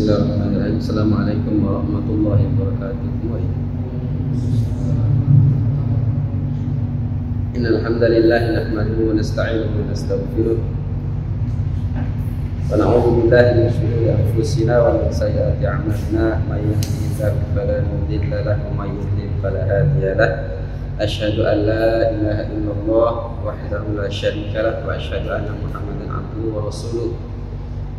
Bismillahirrahmanirrahim. Assalamualaikum warahmatullahi wabarakatuh. Innal hamdalillah nahmaduhu wa nasta'inuhu wa nastaghfiruh. Wa na'udzu billahi min shururi anfusina wa min sayyiati a'malina. May yahdihillahu fala mudilla lahu wa may yudlil fala hadiya lahu. Asyhadu an la ilaha illallah wahdahu la syarika lahu wa asyhadu anna Muhammadan abduhu wa rasuluh.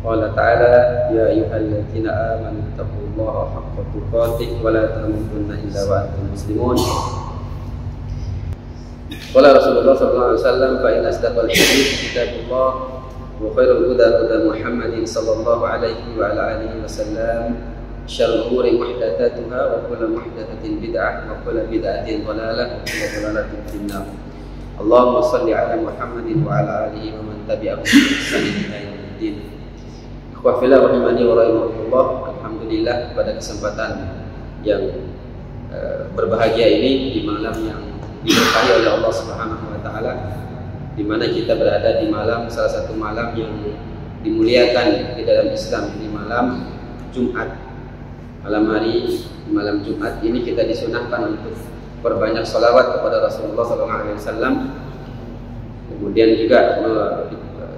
Qala ta'ala ya ayyuhalladzina amanu taqullaha haqqa tuqatih wa la tamutunna illa wa antum muslimun. Qala Rasulullah sallallahu alaihi wasallam fa inna asdaqal hadits kitabullah wa khairul huda huda Muhammadin sallallahu alaihi wa ala alihi wasallam. Syarrul umuri muhdatsatuha wa kullu muhdatsatin bid'ah wa kullu bid'atin dhalalah wa kullu dhalalatin finnar. Allahumma shalli ala Muhammadin wa ala alihi wa man tabi'ahum bi ihsan ila yaumil Wafillah rahimani wa rahimahullah. Alhamdulillah pada kesempatan yang berbahagia ini di malam yang diberkahi oleh Allah Subhanahu wa taala, di mana kita berada di malam salah satu malam yang dimuliakan di dalam Islam, di malam Jumat. Malam hari malam Jumat ini kita disunahkan untuk berbanyak sholawat kepada Rasulullah SAW. Kemudian juga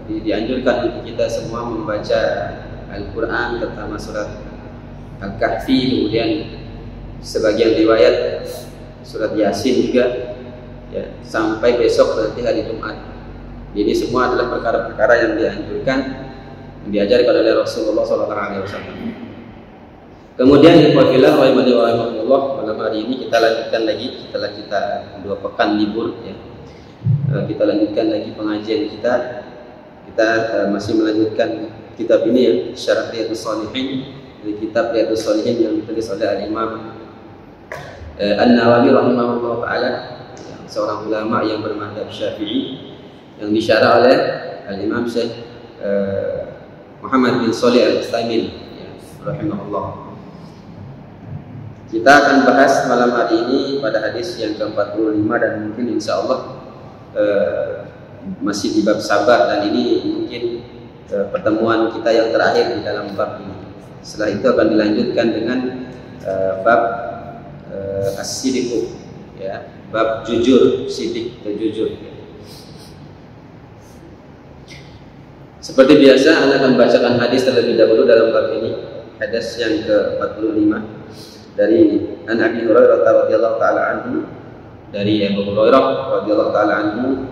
dianjurkan untuk kita semua membaca Al-Quran, terutama surat Al-Kahfi, kemudian sebagian riwayat surat Yasin juga, ya, sampai besok berarti hari Jumat. Jadi semua adalah perkara-perkara yang dianjurkan, yang diajarkan oleh Rasulullah SAW. Kemudian ikhwafillah rahimani wa rahimahullah, malam hari ini kita lanjutkan lagi setelah kita 2 pekan libur, ya. Kita lanjutkan lagi pengajian kita. Kita masih melanjutkan kitab ini, ya, Syarah Riyadhus Shalihin, dari kitab Riyadhus Shalihin yang ditulis oleh Al-Imam An-Nawawi rahimahullah ta'ala, seorang ulama yang bermadzhab Syafi'i, yang disyarah oleh Al-Imam Syekh Muhammad bin Shalih Al-Utsaimin, ya, rahimahullah. Kita akan bahas malam hari ini pada hadis yang ke-45 dan mungkin insyaallah masih di bab sabar, dan ini mungkin pertemuan kita yang terakhir di dalam bab ini. Setelah itu akan dilanjutkan dengan bab as-sidqu, ya, bab jujur, sidik atau jujur. Seperti biasa, Anda akan membacakan hadis terlebih dahulu dalam bab ini. Hadis yang ke-45 dari An Abi Hurairah radhiyallahu taala anhu, dari Abu Hurairah radhiyallahu taala anhu,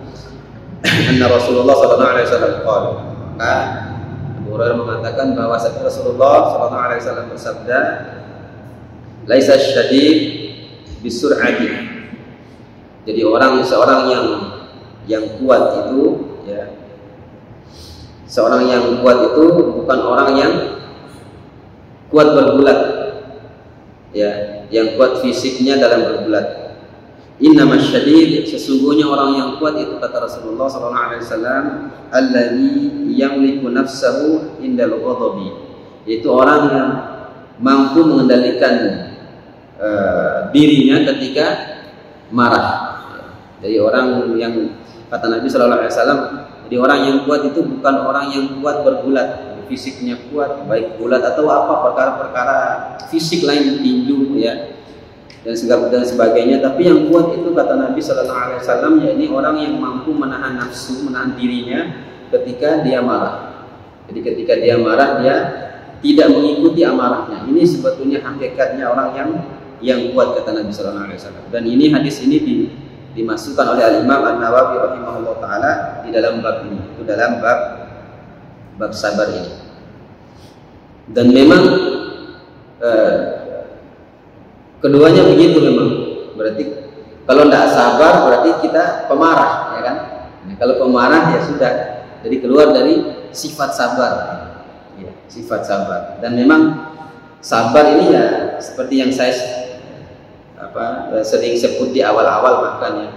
anna Rasulullah sallallahu alaihi wasallam qala, Abu Hurairah mengatakan bahwa Rasulullah sallallahu alaihi wasallam bersabda, laisa syadid bisur'ati. Jadi seorang yang kuat itu, ya, seorang yang kuat itu bukan orang yang kuat bergulat, ya, yang kuat fisiknya dalam bergulat. Innamas syadid, sesungguhnya orang yang kuat itu, kata Rasulullah SAW, alladzi yamliku nafsahu indal ghadabi, yaitu orang yang mampu mengendalikan dirinya ketika marah. Jadi orang yang, kata Nabi SAW, jadi orang yang kuat itu bukan orang yang kuat bergulat, fisiknya kuat, baik gulat atau apa perkara-perkara fisik lain, tinju, ya, dan sebagainya. Tapi yang kuat itu, kata Nabi Sallallahu Alaihi Wasallam, yakni orang yang mampu menahan nafsu, menahan dirinya ketika dia marah. Jadi ketika dia marah, dia tidak mengikuti amarahnya. Ini sebetulnya hakikatnya orang yang kuat, kata Nabi Sallallahu Alaihi Wasallam. Dan ini hadis ini dimasukkan oleh Al-Imam An-Nawawi rahimahullah taala di dalam bab ini, itu dalam bab sabar ini. Dan memang keduanya begitu memang. Berarti kalau tidak sabar berarti kita pemarah, ya kan? Nah, kalau pemarah ya sudah, jadi keluar dari sifat sabar, ya, sifat sabar. Dan memang sabar ini, ya, seperti yang saya sering sebut di awal-awal, bahkan, ya,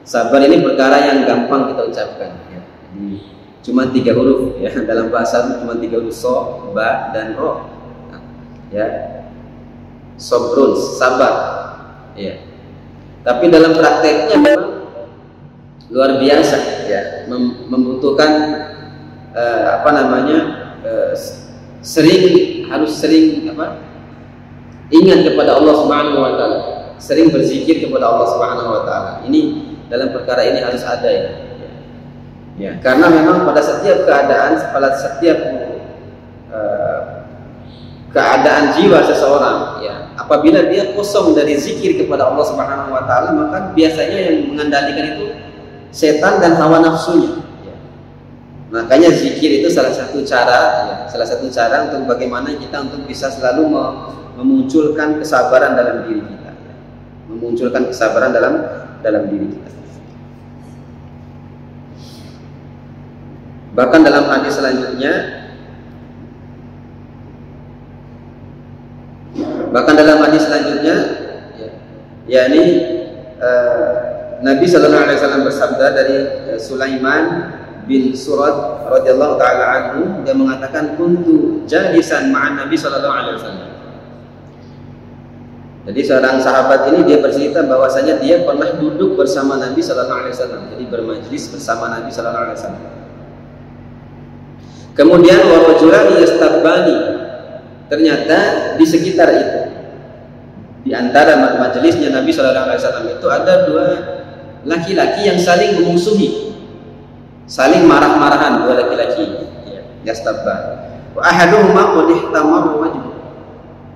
sabar ini perkara yang gampang kita ucapkan, ya. Cuma 3 huruf, ya, dalam bahasa itu cuma 3 huruf, so, ba, dan ro, ya. Sobrun, sabar, ya. Tapi dalam prakteknya memang luar biasa, ya, membutuhkan sering harus sering ingat kepada Allah Subhanahu wa taala, sering berzikir kepada Allah Subhanahu wa taala. Ini dalam perkara ini harus ada ya. Ya, karena memang pada setiap keadaan, pada setiap keadaan jiwa seseorang ya, apabila dia kosong dari zikir kepada Allah Subhanahu wa taala, maka biasanya yang mengendalikan itu setan dan hawa nafsunya ya. Makanya zikir itu salah satu cara ya, salah satu cara untuk bagaimana kita untuk bisa selalu memunculkan kesabaran dalam diri kita ya. Memunculkan kesabaran dalam diri kita. Bahkan dalam hadis selanjutnya, yakni Nabi Sallallahu Alaihi Wasallam bersabda dari Sulaiman bin Surad radhiyallahu taala anhu, dia mengatakan kuntu jalisan ma'an Nabi Sallallahu Alaihi Wasallam. Jadi seorang sahabat ini dia bercerita bahwasanya dia pernah duduk bersama Nabi Sallallahu Alaihi Wasallam, jadi bermajlis bersama Nabi Sallallahu Alaihi Wasallam. Kemudian warajulani yastabbani, ternyata di sekitar itu, di antara majelisnya Nabi Sallallahu Alaihi Wasallam itu ada dua laki-laki yang saling memusuhi, saling marah-marahan, dua laki-laki yastabban. Wa ahaduhuma qad ihtamara wajhu.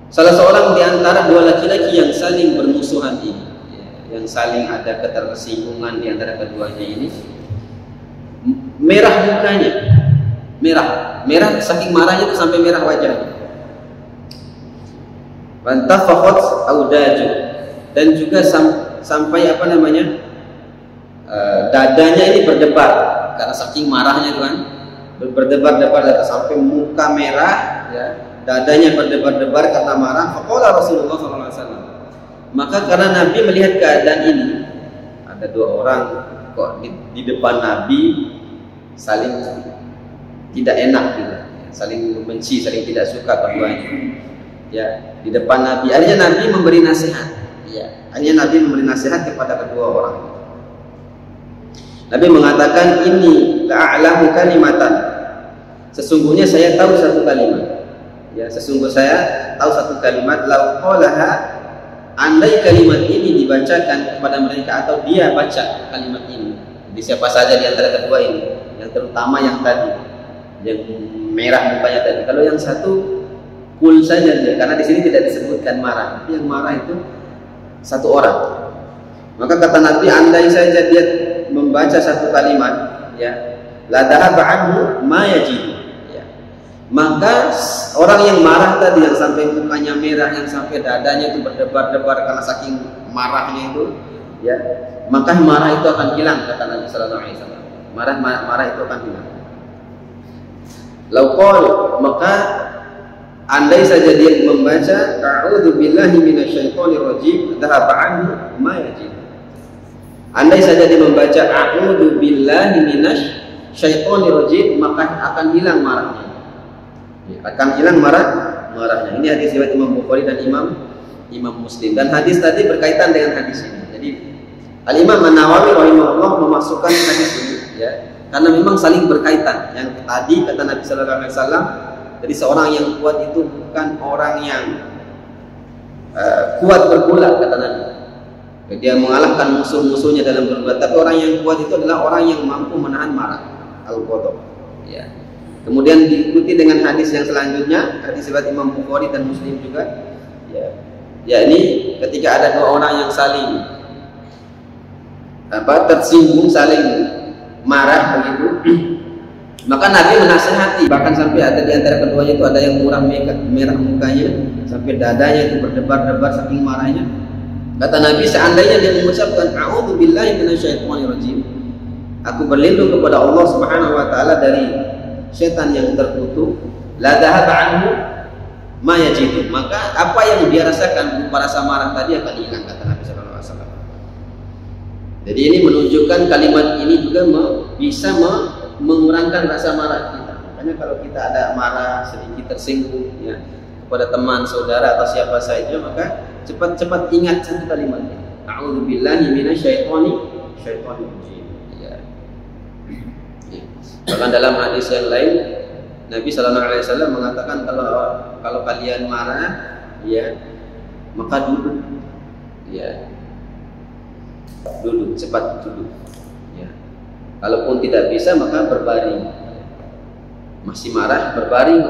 Salah seorang di antara dua laki-laki yang saling bermusuhan ini, yang saling ada ketersinggungan di antara keduanya ini, merah mukanya. Merah saking marahnya itu sampai merah wajahnya. Wantafakhat audaju, dan juga sampai dadanya ini berdebar karena saking marahnya itu kan, berdebar-debar sampai muka merah ya, dadanya berdebar-debar karena marah. Faqala Rasulullah SAW, maka karena Nabi melihat keadaan ini, ada dua orang kok di depan Nabi saling tidak enak gitu, saling membenci, saling tidak suka keduanya ya, di depan Nabi. Akhirnya Nabi memberi nasihat ya, kepada kedua orang. Nabi mengatakan, ini la'alamu kalimatan, sesungguhnya saya tahu satu kalimat ya, lau qalaha, andai kalimat ini dibacakan kepada mereka atau dia baca kalimat ini. Jadi siapa saja di antara kedua ini, yang terutama yang tadi yang merah mukanya tadi. Kalau yang satu cool saja dia, karena di sini tidak disebutkan marah, tapi yang marah itu satu orang. Maka kata Nabi, andai saja dia membaca satu kalimat ya, la dhahaba anhu ma yajid ya, maka orang yang marah tadi, yang sampai mukanya merah, yang sampai dadanya itu berdebar-debar karena saking marahnya itu ya, maka marah itu akan hilang, kata Nabi sallallahu alaihi wasallam. Marah itu akan hilang. Lauqal, maka andai saja dia membaca a'udzu billahi minasyaitonir rajim, dhahaba anhu ma yajid. Andai saja dia membaca a'udzu billahi minasyaitonir rajim, maka akan hilang marahnya. Ya, akan hilang marahnya. Ini hadis riwayat Imam Bukhari dan Imam Muslim. Dan hadis tadi berkaitan dengan hadis ini. Jadi Al-Imam An-Nawawi rahimahullah memasukkan hadis ini ya, karena memang saling berkaitan. Yang tadi kata Nabi Sallallahu Alaihi Wasallam, jadi seorang yang kuat itu bukan orang yang kuat bergula, kata Nabi. Dia mengalahkan musuh-musuhnya dalam berbuat. Tapi orang yang kuat itu adalah orang yang mampu menahan marah, al-ghadab. Ya. Kemudian diikuti dengan hadis yang selanjutnya, hadis riwayat Imam Bukhari dan Muslim juga. Ya, ini ketika ada dua orang yang saling tersinggung, saling marah begitu, maka Nabi menasihati, bahkan sampai ada di antara keduanya itu ada yang merah mukanya, sampai dadanya itu berdebar-debar saking marahnya. Kata Nabi, seandainya dia mengucapkan a'udzu billahi minasyaitonir rajim, aku berlindung kepada Allah Subhanahu wa taala dari setan yang terkutuk, la dhahaba anhu ma yajidu, maka apa yang dia rasakan berupa rasa marah tadi akan hilang, kata Nabi sallallahu alaihi wasallam. Jadi ini menunjukkan kalimat ini juga bisa mengurangkan rasa marah kita. Makanya kalau kita ada marah, sedikit tersinggung ya, kepada teman, saudara atau siapa saja, maka cepat-cepat ingat satu kalimat ini. A'udzu billahi minasyaitonir rajim. Ya. Bahkan dalam hadis yang lain Nabi Shallallahu Alaihi Wasallam mengatakan kalau kalian marah, ya maka duduk, ya duduk, cepat duduk. Ya. Kalaupun tidak bisa maka berbaring. Masih marah, berbaring.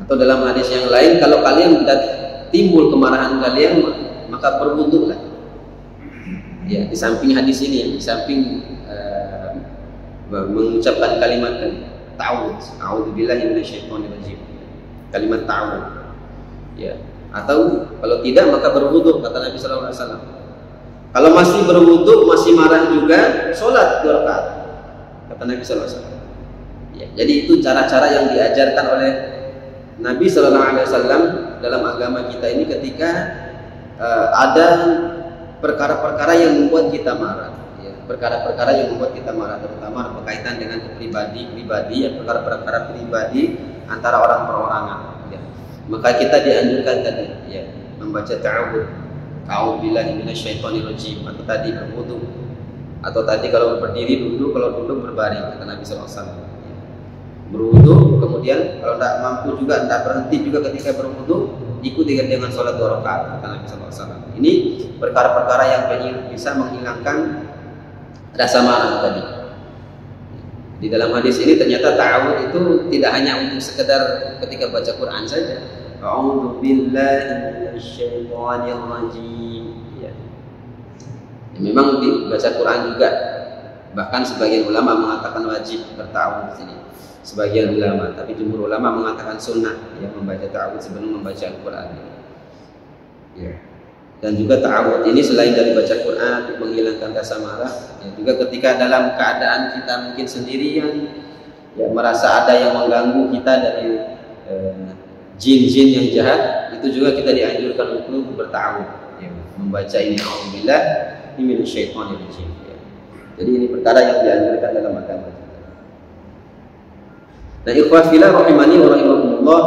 Atau dalam hadis yang lain, kalau kalian timbul kemarahan kalian, maka berwuduklah. Ya, di samping hadis ini, di samping mengucapkan kalimat ta'awudz, a'udzubillahi minasyaitonirrajim. Kalimat ta'awudz. Ya. Atau kalau tidak maka berwuduk, kata Nabi sallallahu alaihi wasallam. Kalau masih berwuduk, masih marah juga, salat 2 rakaat. Kata Nabi sallallahu alaihi wasallam. Ya, jadi itu cara-cara yang diajarkan oleh Nabi sallallahu alaihi wasallam dalam agama kita ini ketika ada perkara-perkara yang membuat kita marah. Perkara-perkara yang membuat kita marah, terutama berkaitan dengan pribadi, ya, perkara-perkara pribadi antara orang perorangan. Ya. Maka kita dianjurkan tadi, ya, membaca ta'awudz, a'udzubillahi minasyaitonirrajim, atau tadi berwudu, atau tadi kalau berdiri duduk, kalau duduk berbaring, kata Nabi SAW. Ya. Berwudu, kemudian kalau tidak mampu juga, tidak berhenti juga ketika berwudu, ikuti dengan sholat 2 rakaat, kata Nabi SAW. Ini perkara-perkara yang bisa menghilangkan rasa marah tadi. Di dalam hadis ini ternyata ta'awudz itu tidak hanya untuk sekedar ketika baca Quran saja. A'udzu billahi minasyaitonir rajim. Ya. Memang dibaca Quran juga. Bahkan sebagian ulama mengatakan wajib berta'awudz ini. Sebagian ulama, tapi jumhur ulama mengatakan sunnah, ya, membaca ta'awudz sebelum membaca Al-Quran. Ya. Dan juga ta'awudz ini selain dari baca Quran untuk menghilangkan rasa marah, ya, juga ketika dalam keadaan kita mungkin sendirian, ya, merasa ada yang mengganggu kita dari jin-jin yang jahat, itu juga kita dianjurkan untuk berta'awudz, ya, membaca ini a'udzubillah minasyaitonirrajim. Ya. Jadi ini perkara yang dianjurkan dalam agama kita. Nah, ikhwah fillah rahimani wa rahimakumullah,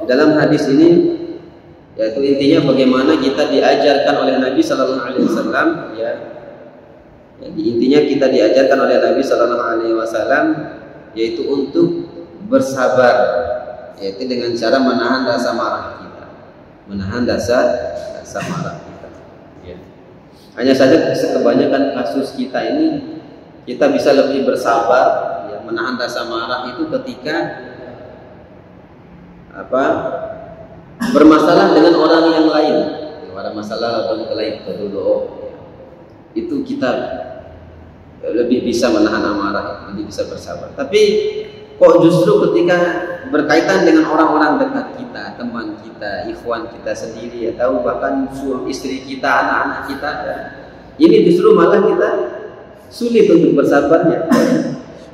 dalam hadis ini yaitu intinya bagaimana kita diajarkan oleh Nabi Sallallahu Alaihi Wasallam, ya. Jadi intinya kita diajarkan oleh Nabi Sallallahu Alaihi Wasallam yaitu untuk bersabar, yaitu dengan cara menahan rasa marah kita, menahan rasa marah kita. Ya. Hanya saja kebanyakan kasus kita ini kita bisa lebih bersabar, ya, menahan rasa marah itu ketika bermasalah dengan orang yang lain, ada masalah itu kita lebih bisa menahan amarah, lebih bisa bersabar. Tapi kok justru ketika berkaitan dengan orang-orang dekat kita, teman kita, ikhwan kita sendiri, atau bahkan suami istri kita, anak-anak kita, ya, ini justru malah kita sulit untuk bersabarnya.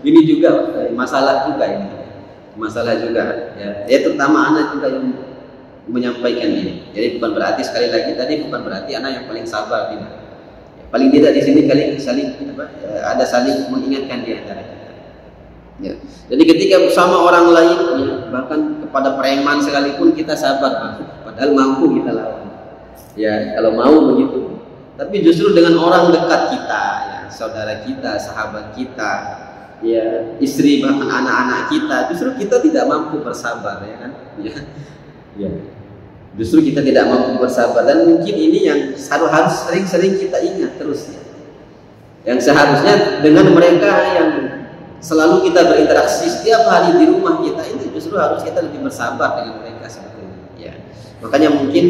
Ini juga masalah juga ini, masalah juga, ya, terutama anak juga yang menyampaikan ini. Jadi bukan berarti, sekali lagi tadi, bukan berarti anak yang paling sabar, tidak. Ya, paling tidak di sini ada saling mengingatkan di antara kita. Ya. Jadi ketika bersama orang lain, ya, bahkan kepada preman sekalipun kita sabar, padahal mampu kita lawan. Ya, kalau mau begitu. Tapi justru dengan orang dekat kita, ya, saudara kita, sahabat kita, ya, istri, bahkan anak-anak kita, justru kita tidak mampu bersabar, ya kan? Ya. Ya. Justru kita tidak mampu bersabar, dan mungkin ini yang harus sering-sering kita ingat terus, ya. Yang seharusnya dengan mereka yang selalu kita berinteraksi setiap hari di rumah kita, ini justru harus kita lebih bersabar dengan mereka sebetulnya, ya. Makanya mungkin,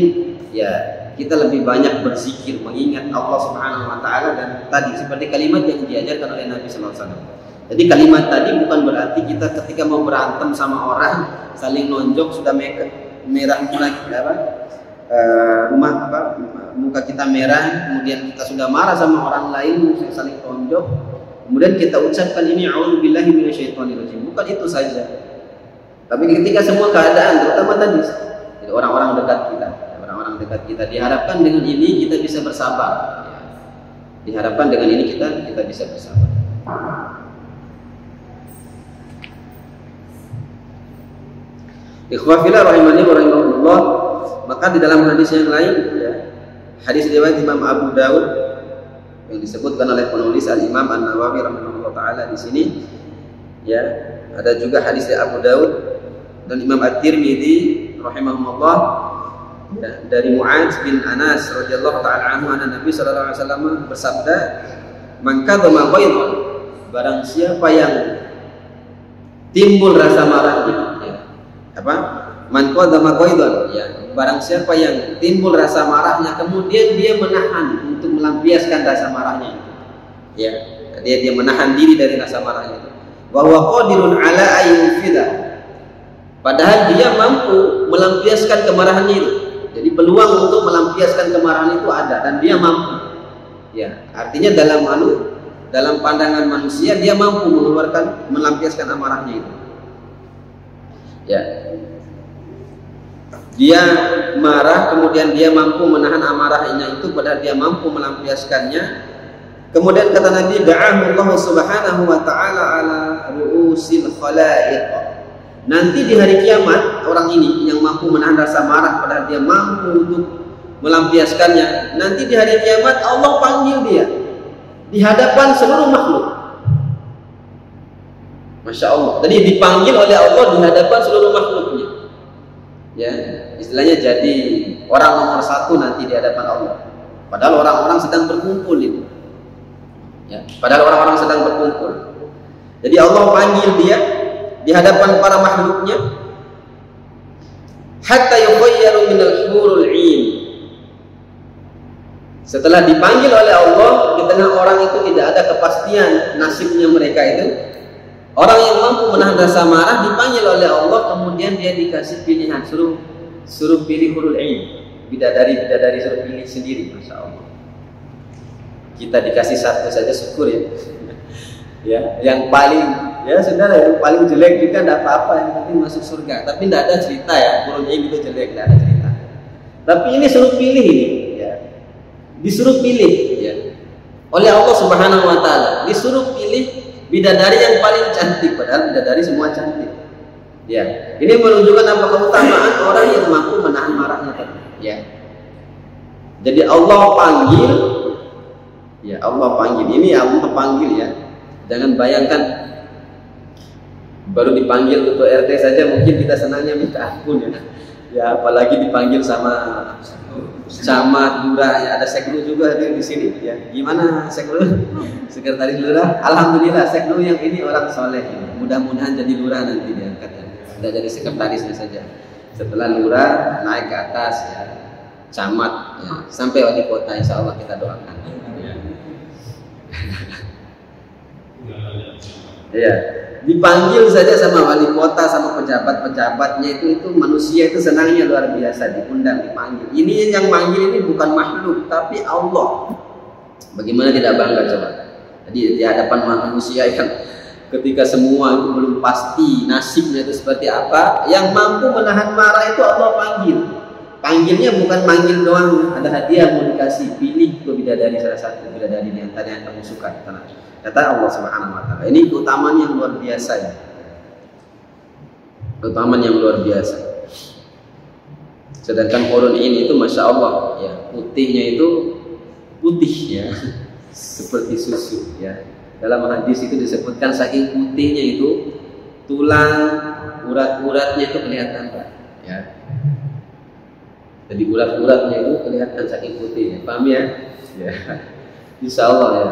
ya, kita lebih banyak berzikir, mengingat Allah Subhanahu Wa Taala, dan tadi seperti kalimat yang diajarkan oleh Nabi Sallallahu Alaihi Wasallam. Jadi kalimat tadi bukan berarti kita ketika mau berantem sama orang saling nonjok sudah merah muka kita merah, kemudian kita sudah marah sama orang lain, saling tonjok, kemudian kita ucapkan ini a'udzubillahi minasyaitonirrajim. Bukan itu saja. Tapi ketika semua keadaan, terutama tadi orang-orang dekat kita, diharapkan dengan ini kita bisa bersabar. Diharapkan dengan ini kita bisa bersabar. Ikhwah fillah rahimani wa rahimakumullah, maka di dalam hadis yang lain, ya, hadis riwayat Imam Abu Dawud yang disebutkan oleh penulis Al-Imam An-Nawawi rahimahullah taala di sini, Ya, ada juga hadis dari Abu Daud dan Imam At-Tirmidzi rahimahumullah, ya, dari Mu'adz bin Anas radhiyallahu taala anhu, Nabi sallallahu alaihi wasallam bersabda, "Man kadzama ghaidhan," barang siapa yang timbul rasa marahnya, ya. Apa? Man kadzama ghaidhan, ya, barang siapa yang timbul rasa marahnya kemudian dia menahan untuk melampiaskan rasa marahnya itu. Ya, dia menahan diri dari rasa marahnya itu. Wa huwa qadirun ala ayyufida, padahal dia mampu melampiaskan kemarahannya itu. Jadi peluang untuk melampiaskan kemarahan itu ada dan dia mampu. Ya, artinya dalam pandangan manusia dia mampu melampiaskan amarahnya itu. Ya. Dia marah kemudian dia mampu menahan amarahnya itu, padahal dia mampu melampiaskannya. Kemudian kata Nabi, da'ahu Allah subhanahu wa ta'ala ala ru'usil khalaiq. Nanti di hari kiamat orang ini yang mampu menahan rasa marah padahal dia mampu untuk melampiaskannya, nanti di hari kiamat Allah panggil dia di hadapan seluruh makhluk. Masya Allah. Jadi dipanggil oleh Allah di hadapan seluruh makhluknya. Ya, istilahnya jadi orang nomor satu nanti di hadapan Allah. Padahal orang-orang sedang berkumpul itu. Ya, padahal orang-orang sedang berkumpul. Jadi Allah panggil dia di hadapan para makhluknya, hatta yukhayyaru minal hurul 'ain. Setelah dipanggil oleh Allah, di tengah orang itu tidak ada kepastian nasibnya mereka itu. Orang yang mampu menahan rasa marah dipanggil oleh Allah, kemudian dia dikasih pilihan, suruh pilih hurul 'ain. Bidadari suruh pilih sendiri, Masya Allah. Kita dikasih satu saja syukur ya. Ya, yang paling, ya sudah lah, yang paling jelek juga tidak apa-apa, yang penting masuk surga. Tapi tidak ada cerita ya, hurul 'ain itu jelek, tidak ada cerita. Tapi ini suruh pilih ini, ya. Disuruh pilih, ya. Oleh Allah Subhanahu wa taala, disuruh pilih bidadari yang paling cantik, padahal bidadari semua cantik. Ya, ini menunjukkan apa keutamaan orang yang mampu menahan marahnya tadi. Ya. Jadi Allah panggil, ya Allah panggil. Ini Allah panggil ya. Jangan bayangkan baru dipanggil untuk RT saja mungkin kita senangnya minta ampun ya. Ya apalagi dipanggil sama camat, lurah, ya ada seklu juga di sini ya. Gimana seklu? Sekretaris lurah. Alhamdulillah seklu yang ini orang soleh. Mudah-mudahan jadi lurah nanti diangkat ya. Tidak jadi sekretarisnya saja. Setelah lurah naik ke atas ya. Camat ya. Sampai wali kota, insya Allah kita doakan. Ya, dipanggil saja sama wali kota, sama pejabat-pejabatnya itu manusia itu senangnya luar biasa, diundang, dipanggil. Ini yang manggil ini bukan makhluk tapi Allah. Bagaimana tidak bangga coba? Jadi di hadapan manusia yang ketika semua itu belum pasti nasibnya itu seperti apa, yang mampu menahan marah itu Allah panggil. Panggilnya bukan manggil doang, ada hadiah mau dikasih, pilih ke bidadari salah satu bidadari di antara yang kamu suka. Kata Allah Subhanahu wa taala. Ini keutamaan yang luar biasa ya. Keutamaan yang luar biasa. Sedangkan hurun ini itu Masya Allah ya, putihnya itu putih ya. Seperti susu ya. Dalam hadis itu disebutkan saking putihnya itu tulang urat-uratnya itu kelihatan Pak ya. Jadi urat-uratnya itu kelihatan saking putihnya. Paham ya? Ya. Insya Allah ya.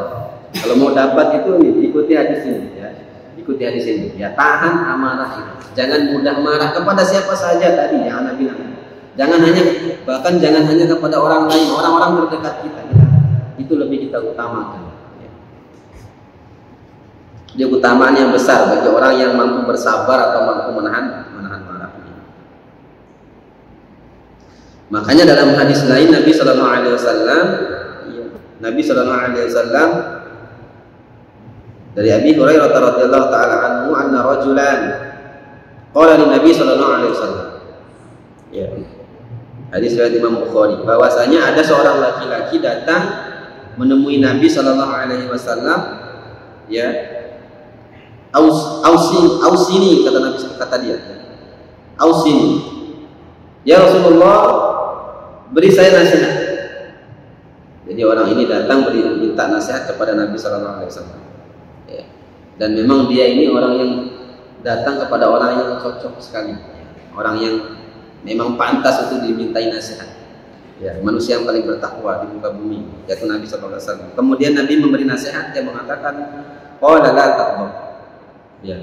Kalau mau dapat itu ikuti hadis ini ya. Ikuti hadis ini. Ya tahan amarah itu. Jangan mudah marah kepada siapa saja tadi yang Anda bilang. Jangan hanya kepada orang lain, orang-orang terdekat kita. Itu lebih kita utamakan. Ya. Dia keutamaan yang besar bagi orang yang mampu bersabar atau mampu menahan marah. Makanya dalam hadis lain Nabi Sallallahu Alaihi Wasallam dari Abi Hurairah radhiyallahu taala anhu anna rajulan qala li Nabi sallallahu alaihi wasallam. Ya. Hadis riwayat Imam Bukhari, bahwasanya ada seorang laki-laki datang menemui Nabi sallallahu alaihi wasallam ya. Ausini kata Nabi, kata dia. Ausini. Ya Rasulullah, beri saya nasihat. Jadi orang ini datang minta nasihat kepada Nabi sallallahu alaihi wasallam. Dan memang dia ini orang yang datang kepada orang yang cocok sekali, orang yang memang pantas untuk dimintai nasihat. Ya, manusia yang paling bertakwa di muka bumi, yaitu Nabi sallallahu alaihi wasallam. Kemudian Nabi memberi nasihat, dia mengatakan, qala la taghdab. Ya.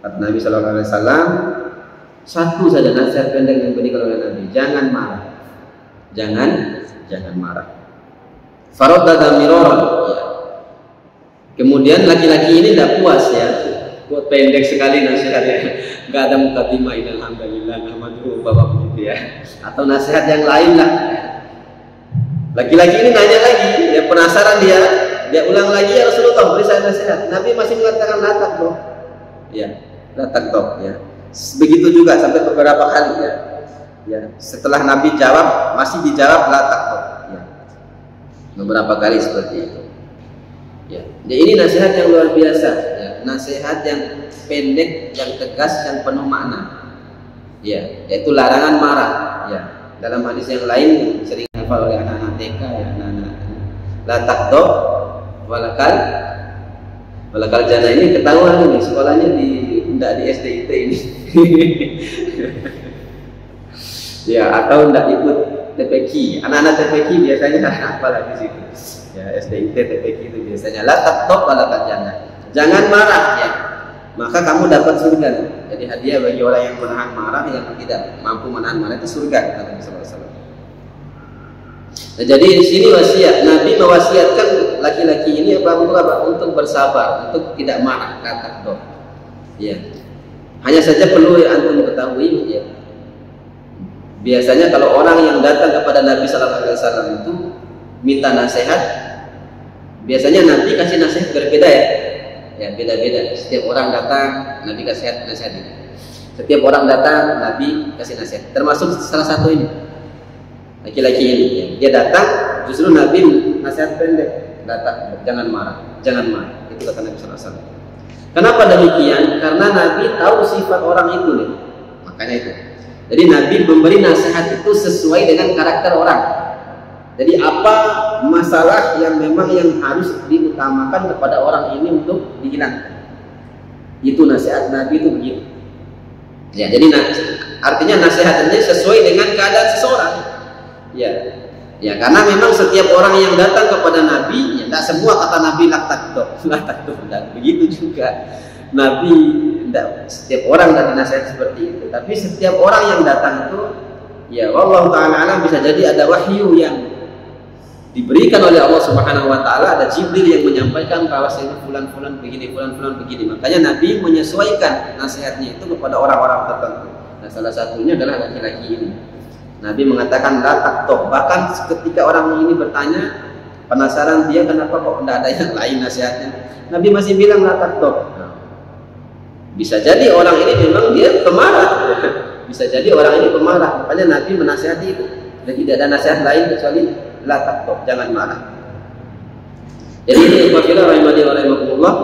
Kata Nabi sallallahu alaihi wasallam, satu saja nasihat pendek yang diberikan oleh Nabi, jangan marah. Jangan marah. Faradda miraran. Ya. Kemudian laki-laki ini tidak puas ya. Buat pendek sekali nasihatnya, nggak ada mukadimah, alhamdulillah, nahmaduhu, bapak begitu ya, atau nasihat yang lain lah. Laki-laki ini nanya lagi, dia penasaran, dia ulang lagi, ya Rasulullah beri saya nasihat. Nabi masih mengatakan la taghdab, ya, la taghdab, ya. Begitu juga sampai beberapa kali ya. Ya, setelah Nabi jawab masih dijawab la taghdab, ya. Beberapa kali seperti itu. Ya, jadi ini nasihat yang luar biasa, ya. Nasihat yang pendek, yang tegas, yang penuh makna, ya, yaitu larangan marah. Ya, dalam hadis yang lain sering dihafal oleh anak-anak TK, ya, anak-anak la taghdab walakal jannah. Ini ketahuan ini sekolahnya tidak di SDIT ini. Ya, atau tidak ikut TPQ. Anak-anak TPQ biasanya hafal di situ. Ya, SDIT, TPQ itu biasanya la taghdab walakal jannah. Jangan marah, ya, maka kamu dapat surga. Jadi hadiah bagi orang yang menahan marah, yang tidak mampu menahan marah itu surga, kata Nabi sallallahu alaihi wasallam. Nah, jadi di sini wasiat Nabi mewasiatkan laki-laki ini untuk bersabar, untuk tidak marah, kata dok. Ya. Hanya saja perlu antum ketahui, ya. Biasanya kalau orang yang datang kepada Nabi sallallahu alaihi wasallam itu minta nasihat, biasanya Nabi kasih nasihat berbeda ya. Ya, beda-beda. Setiap orang datang Nabi kasih nasihat ini. Setiap orang datang Nabi kasih nasihat. Termasuk salah satu ini, laki-laki ini, ya. Dia datang, justru Nabi nasihat pendek, datang, jangan marah. Itu kata Nabi sallallahu alaihi wasallam. Kenapa demikian? Karena Nabi tahu sifat orang itu nih. Makanya itu. Jadi Nabi memberi nasihat itu sesuai dengan karakter orang. Jadi apa masalah yang memang yang harus diutamakan kepada orang ini untuk dihilangkan? Itu nasihat Nabi itu begitu. Ya, jadi artinya nasihatnya sesuai dengan keadaan seseorang. Ya, ya, karena memang setiap orang yang datang kepada Nabi, ya, tidak semua kata Nabi la taghdab, dan begitu juga Nabi tidak setiap orang tidak dinasihat seperti itu. Tapi setiap orang yang datang itu, ya, wallahu ta'ala alam, bisa jadi ada wahyu yang diberikan oleh Allah Subhanahu wa taala, ada Jibril yang menyampaikan bahwa fulan begini. Makanya Nabi menyesuaikan nasihatnya itu kepada orang-orang tertentu. Nah, salah satunya adalah laki-laki ini. Nabi mengatakan la taghdab. Bahkan ketika orang ini bertanya, penasaran dia kenapa kok tidak ada yang lain nasihatnya, Nabi masih bilang la taghdab. Bisa jadi orang ini memang dia pemarah. Bisa jadi orang ini pemarah. Makanya Nabi menasihati itu. Dan tidak ada nasihat lain kecuali la taghdab, jangan marah. Jadi ini ikhwatilah rahimani wa rahimakumullah,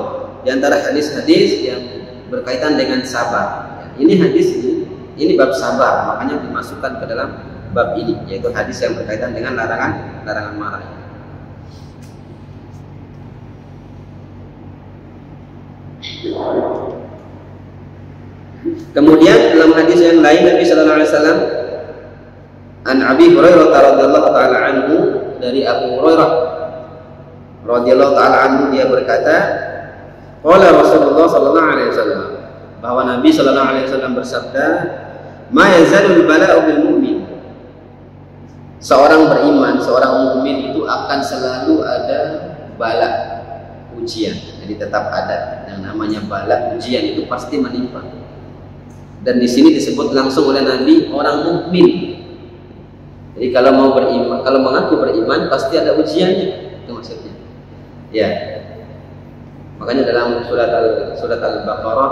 di antara hadis-hadis yang berkaitan dengan sabar. Ini hadis ini bab sabar, makanya dimasukkan ke dalam bab ini, yaitu hadis yang berkaitan dengan larangan marah. Kemudian dalam hadis yang lain Nabi sallallahu alaihi wasallam an Abi Hurairah radhiyallahu taala anhu, dari Abu Hurairah radhiyallahu taala anhu, dia berkata, qala Rasulullah sallallahu alaihi wasallam, bahwa Nabi sallallahu alaihi wasallam bersabda, ma yazalul bala'u bil mu'min. Seorang beriman, seorang mukmin itu akan selalu ada bala, ujian. Jadi tetap ada yang namanya bala, ujian itu pasti menimpa. Dan di sini disebut langsung oleh Nabi orang mukmin. Jadi kalau mau beriman, kalau mengaku beriman pasti ada ujiannya, itu maksudnya. Ya. Makanya dalam surat Al-Baqarah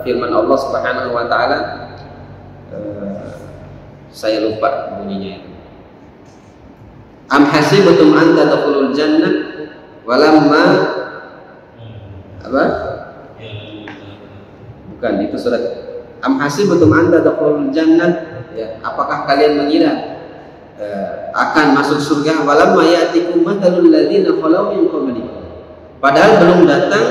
firman Allah Subhanahu wa taala, saya lupa bunyinya itu. Am hasibtum an tadkhulul jannah walamma bukan, itu surat Am hasibtum an tadkhulul jannah, ya, apakah kalian mengira akan masuk surga walamma ya'tikum mathalul ladzina khalau min qablikum, Padahal belum datang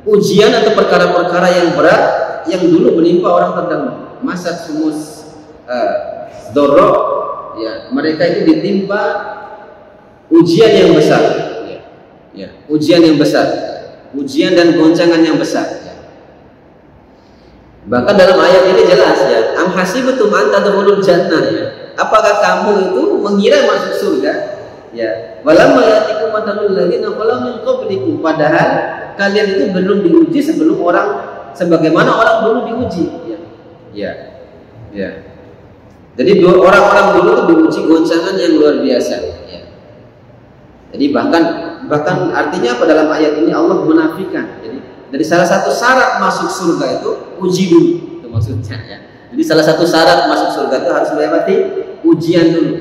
ujian atau perkara-perkara yang berat yang dulu menimpa orang terdahulu. Masa sumus Doro, ya, mereka itu ditimpa ujian yang besar, ya, ujian yang besar, ujian dan goncangan yang besar. Ya. Bahkan dalam ayat ini jelas, ya, am hasibtum an tadkhulul jannah, ya. Apakah kamu itu mengira masuk surga? Ya, walamma yatikum matalul ladzina qalu min qablikum, padahal kalian itu belum diuji sebelum orang sebagaimana orang dulu diuji. Ya. Ya. Ya. Jadi orang-orang dulu itu diuji goncangan yang luar biasa. Ya. Jadi bahkan artinya apa dalam ayat ini Allah menafikan. Jadi dari salah satu syarat masuk surga itu uji dulu, itu maksudnya. Ya. Jadi salah satu syarat masuk surga itu harus melewati ujian dulu.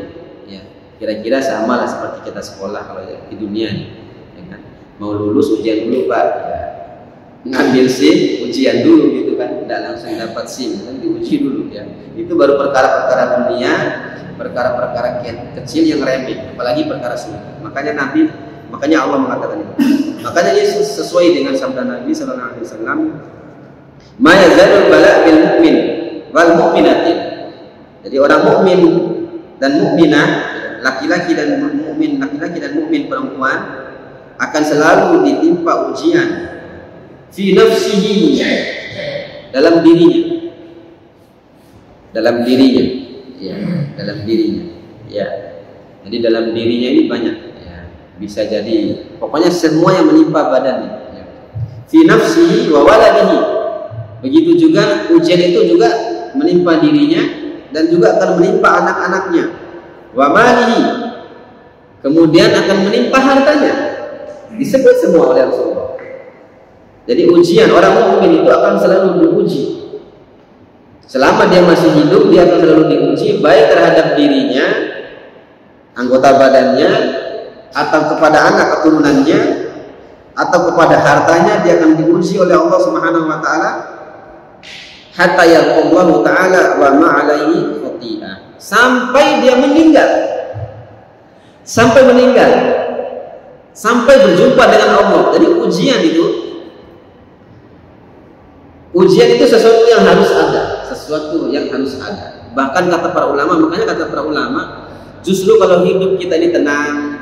Ya. Kira-kira sama lah seperti kita sekolah kalau di dunia nih. Ya kan? Mau lulus ujian dulu Pak. Ya. Ngambil SIM ujian dulu gitu kan, tidak langsung dapat SIM, nanti uji dulu ya. Itu baru perkara-perkara dunia, perkara-perkara kecil yang remeh, apalagi perkara sulit. Makanya Allah mengatakan itu. Makanya Yesus sesuai dengan sabda Nabi sallallahu alaihi wasallam, "Ma yazalul bala' bil mu'min wal mu'minatin." Jadi orang mukmin dan mukminah, laki-laki dan mukmin perempuan akan selalu ditimpa ujian fi nafsihi, dalam dirinya, ya, dalam dirinya, ya. Jadi dalam dirinya ini banyak, ya. Bisa jadi pokoknya semua yang menimpa badannya, ya. Fi nafsihi wa waladihi, begitu juga ujian itu juga menimpa dirinya dan juga akan menimpa anak-anaknya, wa malihi, kemudian akan menimpa hartanya, disebut semua oleh Rasulullah. Jadi ujian orang mukmin itu akan selalu diuji. Selama dia masih hidup, dia akan selalu diuji, baik terhadap dirinya, anggota badannya, atau kepada anak keturunannya, atau kepada hartanya, dia akan diuji oleh Allah Subhanahu wa taala. Hatta yaqullahu ta'ala wa ma 'alaihi khati'ah. Sampai dia meninggal. Sampai berjumpa dengan Allah. Jadi ujian itu sesuatu yang harus ada, bahkan kata para ulama, justru kalau hidup kita ini tenang,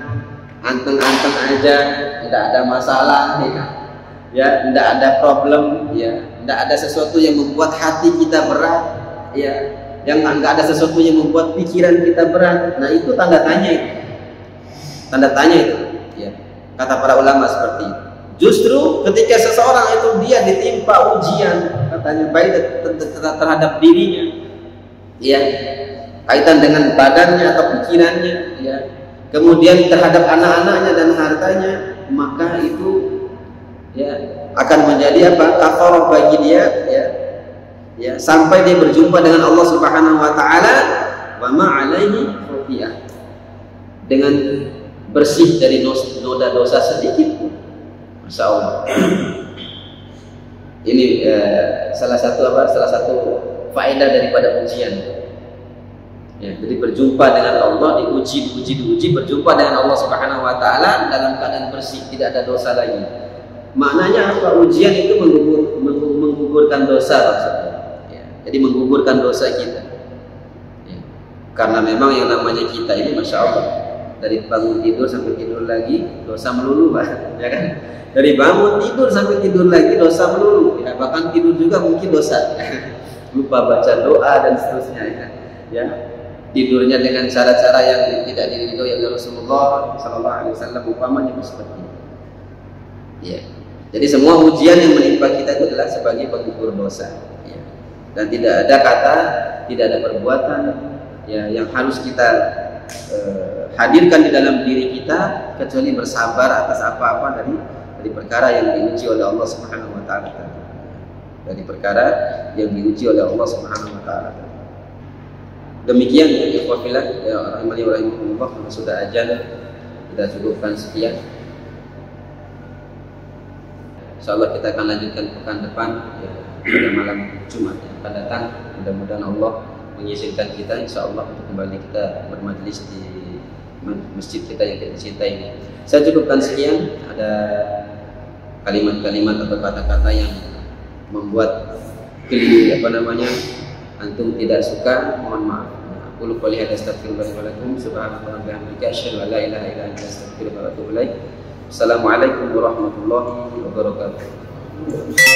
anteng-anteng aja, tidak ada masalah, ya, tidak ada problem, ya, tidak ada sesuatu yang membuat hati kita berat, ya, yang nggak ada sesuatu yang membuat pikiran kita berat. Nah itu tanda tanya itu, ya, kata para ulama seperti itu. Justru ketika seseorang itu dia ditimpa ujian, katanya baik terhadap dirinya, ya, kaitan dengan badannya atau pikirannya, ya, kemudian terhadap anak-anaknya dan hartanya, maka itu, ya, akan menjadi apa? Kafarah bagi dia, ya, sampai dia berjumpa dengan Allah Subhanahu wa taala, wa ma 'alaihi khati'ah, dengan bersih dari noda dosa sedikit pun. Masya Allah. Ini salah satu faedah daripada ujian. Ya, jadi berjumpa dengan Allah, diuji, berjumpa dengan Allah Subhanahu wa taala dalam keadaan bersih, tidak ada dosa lagi. Maknanya apa? Ujian itu menggugurkan dosa maksudnya. Ya, jadi menggugurkan dosa kita. Ya, karena memang yang namanya kita ini, Masya Allah, dari bangun tidur sampai tidur lagi dosa melulu, Pak. Ya kan? Dari bangun tidur sampai tidur lagi dosa melulu, ya, bahkan tidur juga mungkin dosa, lupa baca doa dan seterusnya, ya, tidurnya dengan cara-cara yang tidak diridhoi oleh Rasulullah Sallallahu Alaihi Wasallam, umpamanya seperti itu. Ya. Jadi semua ujian yang menimpa kita itu adalah sebagai penggugur dosa, ya. Dan tidak ada kata, tidak ada perbuatan, ya, yang harus kita hadirkan di dalam diri kita kecuali bersabar atas apa-apa dari perkara yang diuji oleh Allah Subhanahu wa taala. Dari perkara yang diuji oleh Allah Subhanahu wa taala. Demikian ya ikhwah fillah, ya rahimani wa rahimakumullah, sudah azan, kita cukupkan sekian. Insyaallah kita akan lanjutkan pekan depan, ya, pada malam Jumat yang akan datang. Mudah-mudahan Allah mengizinkan kita insyaallah untuk kembali kita bermajlis di masjid kita yang kita cintai ini. Saya cukupkan sekian. Ada kalimat-kalimat atau kata-kata yang membuat antum tidak suka, mohon maaf. Aku qouli hadza astaghfirullah wa lakum subhanallahi wa bihamdihi asyhadu an la ilaha illa anta astaghfiruka wa atubu ilaik. Assalamualaikum warahmatullahi wabarakatuh.